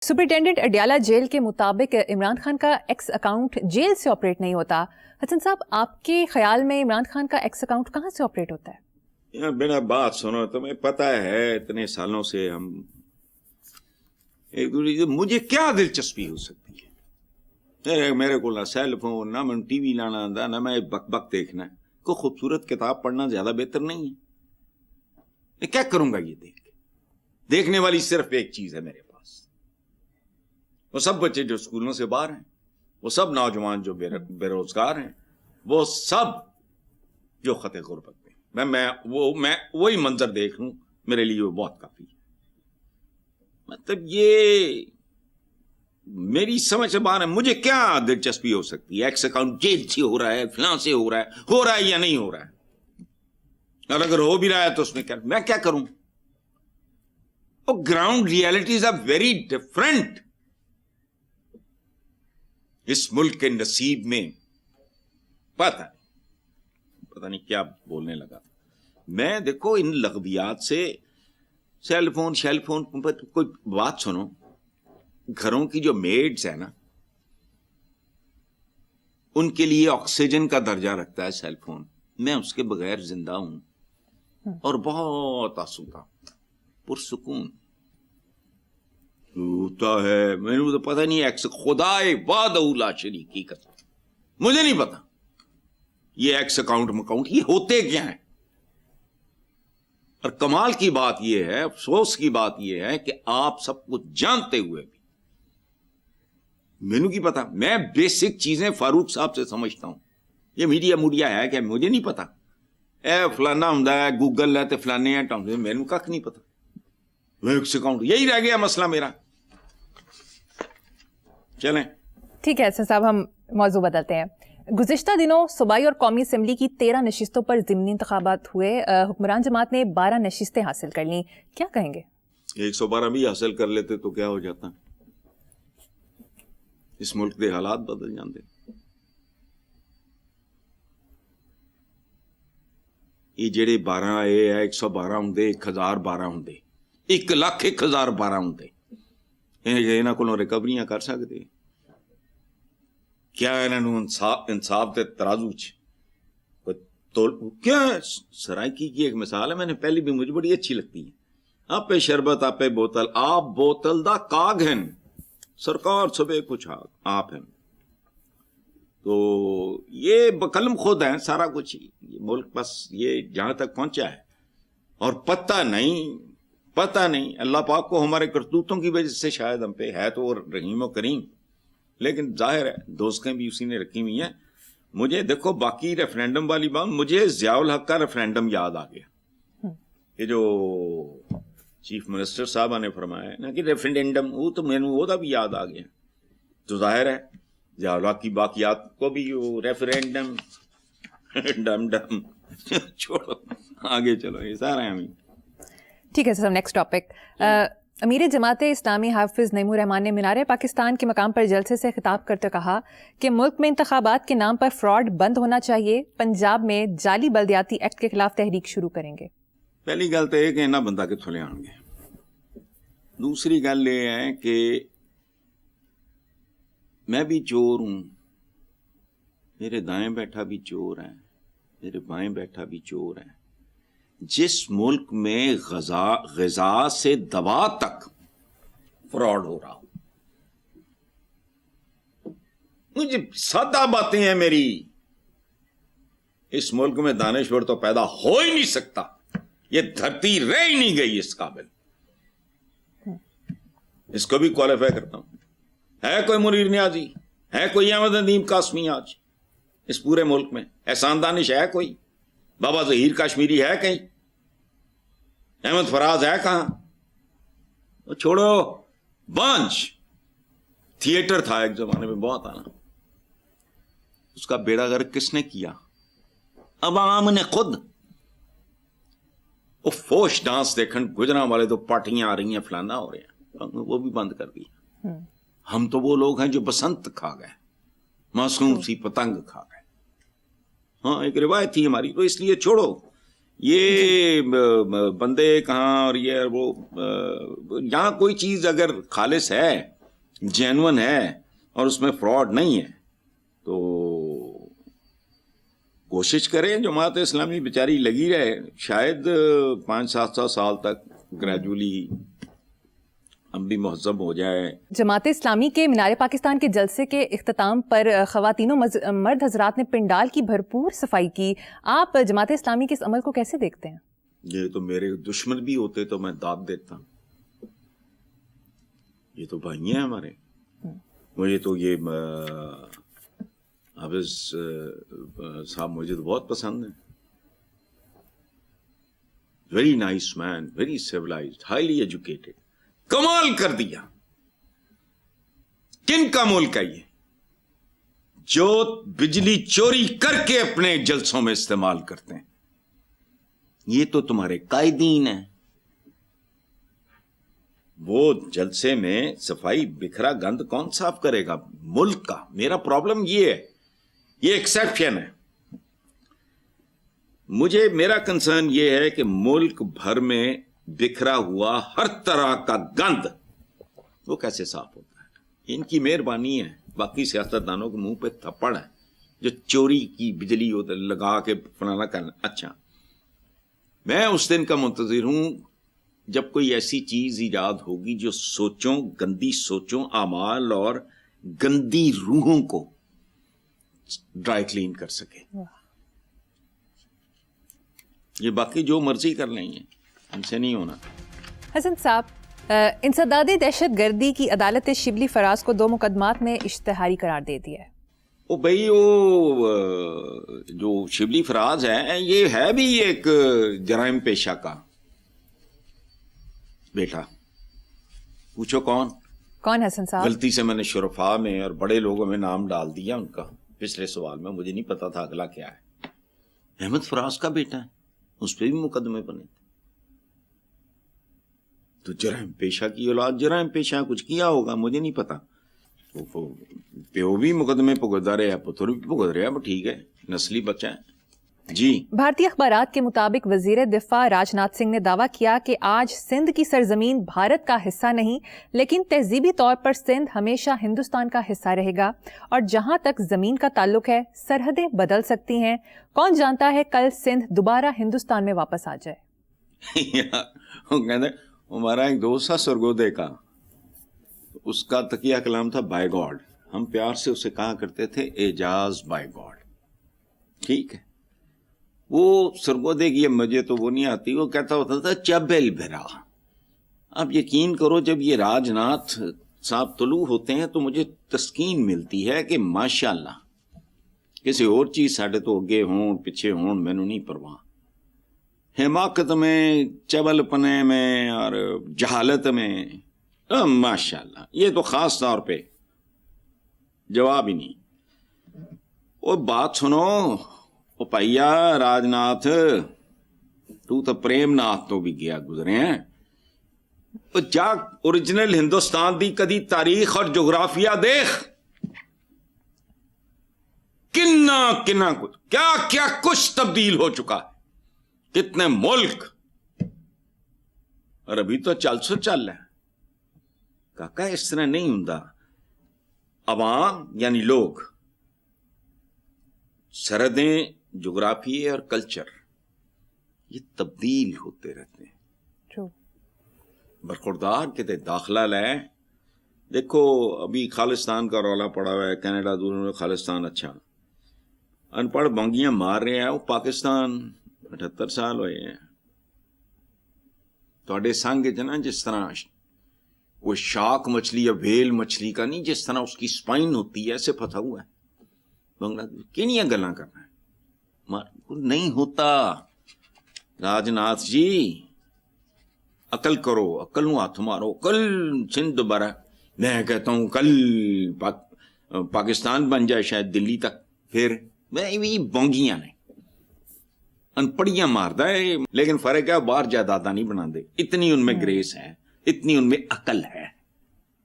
Superintendent Adiala jail के मुताबिक इमरान खान का एक्स अकाउंट जेल से ऑपरेट नहीं होता। हसन साहब, आपके ख्याल में इमरान खान का एक्स अकाउंट कहाँ से ऑपरेट होता है? यार बिना बात सुनो, तुम्हें पता है इतने सालों से हम एक दूसरे, मुझे क्या दिलचस्पी हो सकती है? मेरे को ना सेल फोन, ना मैं टीवी लाना आंदा, ना मैं बक बक देखना है। कोई खूबसूरत किताब पढ़ना ज्यादा बेहतर नहीं है? मैं क्या करूंगा ये देख के? देखने वाली सिर्फ एक चीज है मेरे पास। वो सब बच्चे जो स्कूलों से बाहर हैं, वो सब नौजवान जो बेरोजगार हैं, वो सब जो खते गुर्बत में, मैं वही मंजर देख लूं, मेरे लिए वो बहुत काफी है। मतलब ये मेरी समझ से बाहर है। मुझे क्या दिलचस्पी हो सकती है? एक्स अकाउंट जेल से हो रहा है, फलां से हो रहा है या नहीं हो रहा है? और अगर हो भी रहा है तो उसमें क्या, मैं क्या करूं? Ground realities are very different. इस मुल्क के नसीब में पता नहीं क्या बोलने लगा मैं। देखो, इन लग़वियात से, शेलफोन पर कोई बात सुनो, घरों की जो मेड्स है ना, उनके लिए ऑक्सीजन का दर्जा रखता है सेलफोन। मैं उसके बगैर जिंदा हूं और बहुत आसूदा पुरसुकून होता है। मैंने तो पता नहीं, एक्स खुदाए वादउला शरीक की कसम, मुझे नहीं पता ये एक्स अकाउंट ये होते क्या है। और कमाल की बात ये है, अफसोस की बात ये है कि आप सब कुछ जानते हुए भी मैनू की पता। मैं बेसिक चीजें फारूक साहब से समझता हूं। ये मीडिया है क्या? मुझे नहीं पता। ए फलाना हुंदा है, गूगल है, ते फलाने है, टाउन, मैनू कख नहीं पता। एक्स अकाउंट, यही रह गया मसला मेरा। चलें, ठीक है हसन साहब, हम मौजू बदलते हैं। गुज़िश्ता दिनों सूबाई और कौमी असम्बली की 13 नशिस्तों पर ज़िमनी इंतखाबात हुए। हुक्मरान जमात ने 12 नशिस्तें हासिल कर लीं। क्या कहेंगे? 112 भी हासिल कर लेते तो क्या हो जाता? इस मुल्क के हालात बदल जाते। ये जेड़े 12 आए है, 112 होंगे, 1012 होंगे, 1,01,012 होंगे, इन्हां कोलों रिकवरियां कर सकते? क्या इन्होंने इंसाफ के तराजू च तो क्या? सराइकी की एक मिसाल है, मैंने पहली भी, मुझे बड़ी अच्छी लगती है। आपे शरबत, आपे बोतल, आप बोतल दा काग हैं, सरकार सबे कुछ आप हैं। तो ये बकलम खुद है सारा कुछ। ये मुल्क बस ये जहां तक पहुंचा है, और पता नहीं अल्लाह पाक को हमारे करतूतों की वजह से शायद हम पे है तो रहीम और करीम, लेकिन जाहिर है दोस्तें भी उसी ने रखी हुई हैं। मुझे देखो, बाकी रेफरेंडम वाली बात, मुझे ज़ियाउल हक का रेफरेंडम याद आ गया। ये जो चीफ मिनिस्टर साहब ने फरमाया ना कि रेफरेंडम, वो तो मैंने वो भी याद आ गया। तो जाहिर है ज़ियाउल हक की बाकियात को भी वो रेफरेंडम डम डम छोड़ो, आगे चलो, ये सारा है। ठीक है सर, नेक्स्ट टॉपिक। अमीर जमात इस्लामी हाफिज नईमुर रहमान ने मीनार पाकिस्तान के मकाम पर जलसे से खिताब करते कहा कि मुल्क में इंतखाबात के नाम पर फ्रॉड बंद होना चाहिए। पंजाब में जाली बल्दियाती एक्ट के खिलाफ तहरीक शुरू करेंगे। पहली गल तो यह कि इन्होंने बंदा कित्थों ले आएंगे। दूसरी गल यह है कि मैं भी चोर हूं, मेरे दाएं बैठा भी चोर है, मेरे बाएं बैठा भी चोर है। जिस मुल्क में ग़िज़ा से दवा तक फ्रॉड हो रहा हो, मुझे सादा बातें हैं मेरी, इस मुल्क में दानिश्वर तो पैदा हो ही नहीं सकता। ये धरती रह ही नहीं गई इस काबिल। इसको भी क्वालिफाई करता हूं। है कोई मुनीर न्याजी, है कोई अहमद नदीम कासमी आज इस पूरे मुल्क में? एहसान दानिश है कोई? बाबा ज़हीर कश्मीरी है कहीं? अहमद फराज है कहां? तो छोड़ो, बांझ थिएटर था एक जमाने में बहुत आना, उसका बेड़ा गर्क किसने किया? अवाम ने खुद। वो फोश डांस देखने गुजरा वाले तो पार्टियां आ रही हैं, फलाना हो रहे हैं, वो भी बंद कर दिया। हम तो वो लोग हैं जो बसंत खा गए, मासूम सी पतंग खा गए। हाँ, एक रिवायत थी हमारी, तो इसलिए छोड़ो یہ بندے کہاں اور یہ وہ یہاں کوئی چیز اگر خالص ہے, جینون ہے اور اس میں فراڈ نہیں ہے تو کوشش کریں. جماعت اسلامی بیچاری لگی رہے, شاید 500-700 سال تک گریجولی ہم بھی مہذب ہو جائے. جماعت اسلامی کے مینار پاکستان کے جلسے کے اختتام پر خواتین و مرد حضرات نے پنڈال کی بھرپور صفائی کی. آپ جماعت اسلامی کے اس عمل کو کیسے دیکھتے ہیں؟ یہ تو میرے دشمن بھی ہوتے تو میں داد دیتا. یہ تو بھائی ہیں ہمارے. مجھے تو یہ حافظ صاحب مجھے تو بہت پسند ہیں. ویری نائس مین, ویری سیولائزڈ, ہائیلی ایجوکیٹڈ. کمال کر دیا. کن کا ملک ہے یہ جو بجلی چوری کر کے اپنے جلسوں میں استعمال کرتے ہیں؟ یہ تو تمہارے قائدین ہیں. وہ جلسے میں صفائی بکھرا گند کون صاف کرے گا ملک کا؟ میرا پرابلم یہ ہے, یہ ایکسیپشن ہے. میرا کنسرن یہ ہے کہ ملک بھر میں بکھرا ہوا ہر طرح کا گند وہ کیسے صاف ہوتا ہے. ان کی مہربانی ہے, باقی سیاستدانوں کے منہ پہ تھپڑ ہے جو چوری کی بجلی لگا کے فلانا کرنا. اچھا, میں اس دن کا منتظر ہوں جب کوئی ایسی چیز ایجاد ہوگی جو سوچوں, گندی سوچوں, اعمال اور گندی روحوں کو ڈرائی کلین کر سکے. یہ باقی جو مرضی کر لیں گے, ان سے نہیں ہونا. حسن صاحب, انسداد دہشت گردی کی عدالت شبلی فراز کو 2 مقدمات میں اشتہاری قرار دے دیا ہے. وہ بھائی وہ جو شبلی فراز ہے یہ ہے بھی ایک جرائم پیشہ کا بیٹا. پوچھو کون حسن صاحب؟ غلطی سے میں نے شرفا میں اور بڑے لوگوں میں نام ڈال دیا ان کا پچھلے سوال میں, مجھے نہیں پتا تھا اگلا کیا ہے. احمد فراز کا بیٹا ہے, اس پہ بھی مقدمے بنے تھے. تو جرائم پیشہ کی اولاد جرائم پیشہ کچھ کیا ہوگا, مجھے نہیں پتا. پیو بھی مقدمے پہ گزر رہے, پتر بھی پہ گزر رہے, ٹھیک ہے, نسلی بچہ ہے. جی, بھارتی اخبارات کے مطابق وزیر دفاع راج ناتھ سنگھ نے دعویٰ کیا کہ آج سندھ کی سرزمین بھارت کا حصہ نہیں, لیکن تہذیبی طور پر سندھ ہمیشہ ہندوستان کا حصہ رہے گا, اور جہاں تک زمین کا تعلق ہے سرحدیں بدل سکتی ہیں. کون جانتا ہے کل سندھ دوبارہ ہندوستان میں واپس آ جائے. وہ کہتے ہمارا ایک دوست تھا سرگودے کا, اس کا تقیہ کلام تھا بائی گاڈ. ہم پیار سے اسے کہا کرتے تھے اعجاز بائی گاڈ. ٹھیک ہے, وہ سرگودے کی, مجھے تو وہ نہیں آتی, وہ کہتا ہوتا تھا چبل بھرا. اب یقین کرو جب یہ راج ناتھ صاحب طلوع ہوتے ہیں تو مجھے تسکین ملتی ہے کہ ماشاءاللہ کسی اور چیز ساڑھے تو اگے ہوں پیچھے ہوں مینوں نہیں پرواہ. حماقت میں, چبل پنے میں اور جہالت میں ماشاءاللہ یہ تو خاص طور پہ جواب ہی نہیں. وہ بات سنو, وہ پائیا راج ناتھ تو پریم ناتھ تو بھی گیا گزرے ہیں. جا اوریجنل ہندوستان دی کدی تاریخ اور جغرافیہ دیکھ, کنا کچھ کیا کچھ تبدیل ہو چکا ہے, کتنے ملک, اور ابھی تو چل رہا ہے. کاکا اس طرح نہیں ہوندا. عوام یعنی لوگ, سرحدیں, جغرافیے اور کلچر یہ تبدیل ہوتے رہتے ہیں. برخوردار کہتے داخلہ لائے. دیکھو ابھی خالستان کا رولا پڑا ہوا ہے, کینیڈا دور میں خالستان اچھا, ان پڑھ بنگیاں مار رہے ہیں. وہ پاکستان 78 سال ہوئے ہیں. تھوڑے سنگ نا جس طرح وہ شاک مچھلی یا ویل مچھلی کا نہیں, جس طرح اس کی سپائن ہوتی ہے ایسے پھنسا ہوا ہے بنگلہ دیش. کنیاں گلاں کرنا ہے, نہیں ہوتا. راج ناتھ جی عقل کرو, عقل نو ہاتھ مارو. کل سندھ دوبارہ, میں کہتا ہوں کل پاکستان بن جائے شاید دلی تک, پھر میں بونگیاں نے ان پڑیاں ماردا ہے. لیکن فرق ہے باہر جائیداداں نہیں بنا دے. اتنی ان میں گریس ہے, اتنی ان میں عقل ہے.